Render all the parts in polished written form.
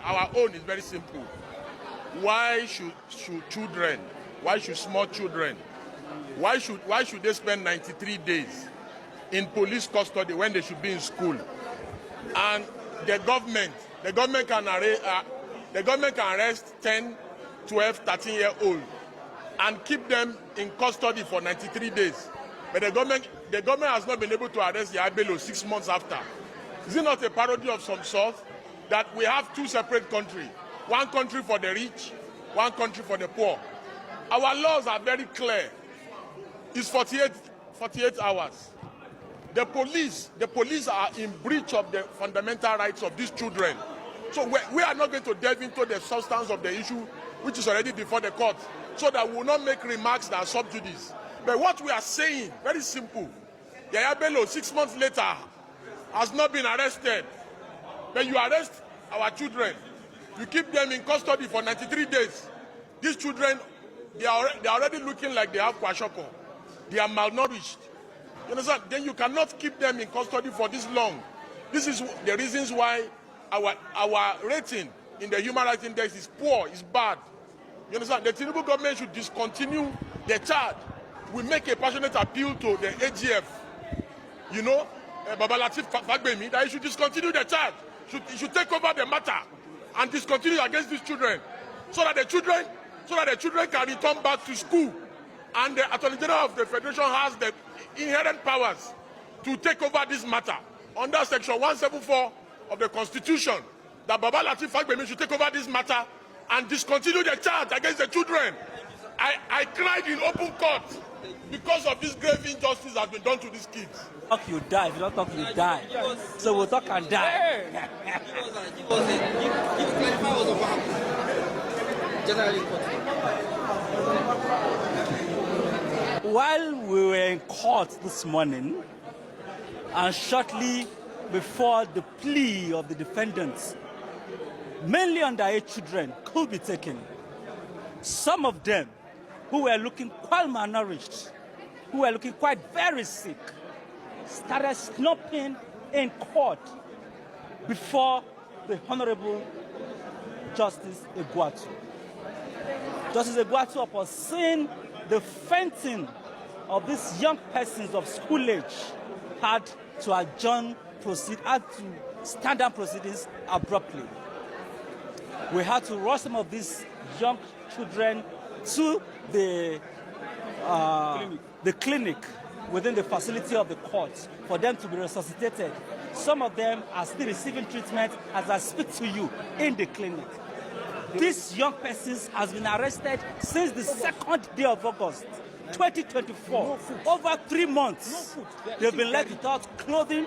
our own is very simple. Why should children, why should small children, why should they spend 93 days in police custody when they should be in school? And the government can arrest 10, 12, 13-year-old and keep them in custody for 93 days. But the government has not been able to arrest Yahaya Bello 6 months after. Is it not a parody of some sort that we have two separate countries? One country for the rich, one country for the poor. Our laws are very clear. It's 48 hours. The police are in breach of the fundamental rights of these children. So we are not going to delve into the substance of the issue, which is already before the court, so that we will not make remarks that are sub judice. But what we are saying, very simple. Yahaya Bello, 6 months later, has not been arrested. But you arrest our children. You keep them in custody for 93 days. These children, they are already looking like they have kwashiorkor. They are malnourished. You understand? Then you cannot keep them in custody for this long. This is the reasons why our rating in the Human Rights Index is poor, is bad. You understand? The Tinubu government should discontinue the charge. We make a passionate appeal to the AGF, you know, Baba Lateef Fagbemi, that he should discontinue the charge. He should take over the matter and discontinue against these children, so that the children can return back to school. And the Attorney General of the Federation has the inherent powers to take over this matter under Section 174 of the Constitution, that Baba Lateef Fagbemi should take over this matter and discontinue the charge against the children. I cried in open court because of this grave injustice that has been done to these kids. Talk, you die. If you don't talk, you die. So we'll talk and die. While we were in court this morning, and shortly before the plea of the defendants, mainly underage children, could be taken, some of them who were looking quite malnourished, who were looking quite very sick, started snooping in court before the Honorable Justice Egwuatu. Justice Egwuatu, upon seeing the fainting of these young persons of school age, had to stand down proceedings abruptly. We had to rush some of these young children to the clinic within the facility of the court for them to be resuscitated. Some of them are still receiving treatment as I speak to you in the clinic. This young person has been arrested since the 2nd day of August, 2024. Over 3 months, they've been left without clothing,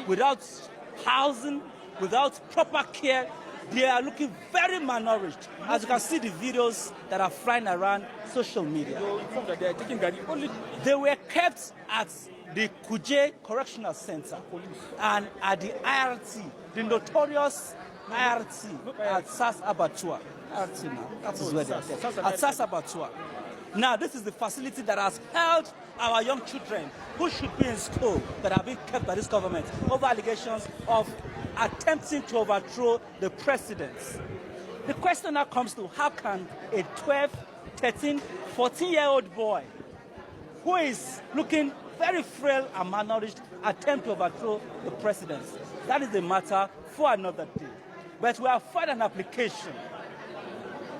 without housing, without proper care. They are looking very malnourished, as you can see the videos that are flying around social media. They were kept at the Kuje Correctional Center and at the IRT, the notorious IRT at SAS Abattoir. IRT now, that is where they are. At SAS Abattoir. Now, this is the facility that has held our young children who should be in school that are being kept by this government over allegations of attempting to overthrow the president. The question now comes to, how can a 12, 13, 14-year-old boy who is looking very frail and malnourished attempt to overthrow the president? That is a matter for another day. But we have filed an application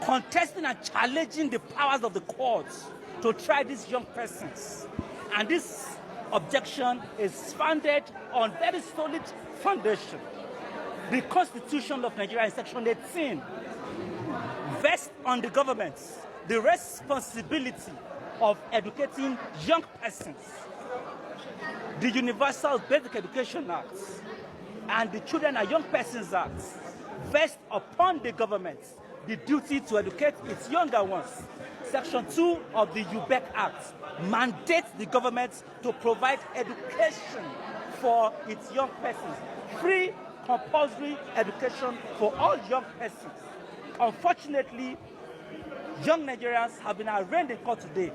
contesting and challenging the powers of the courts to try these young persons. And this objection is founded on very solid foundation. The Constitution of Nigeria in Section 18 vests on the government the responsibility of educating young persons. The Universal Basic Education Act and the Children and Young Persons Act vest upon the government the duty to educate its younger ones. Section 2 of the UBEC Act mandates the government to provide education for its young persons. Free, compulsory education for all young persons. Unfortunately, young Nigerians have been arraigned in court today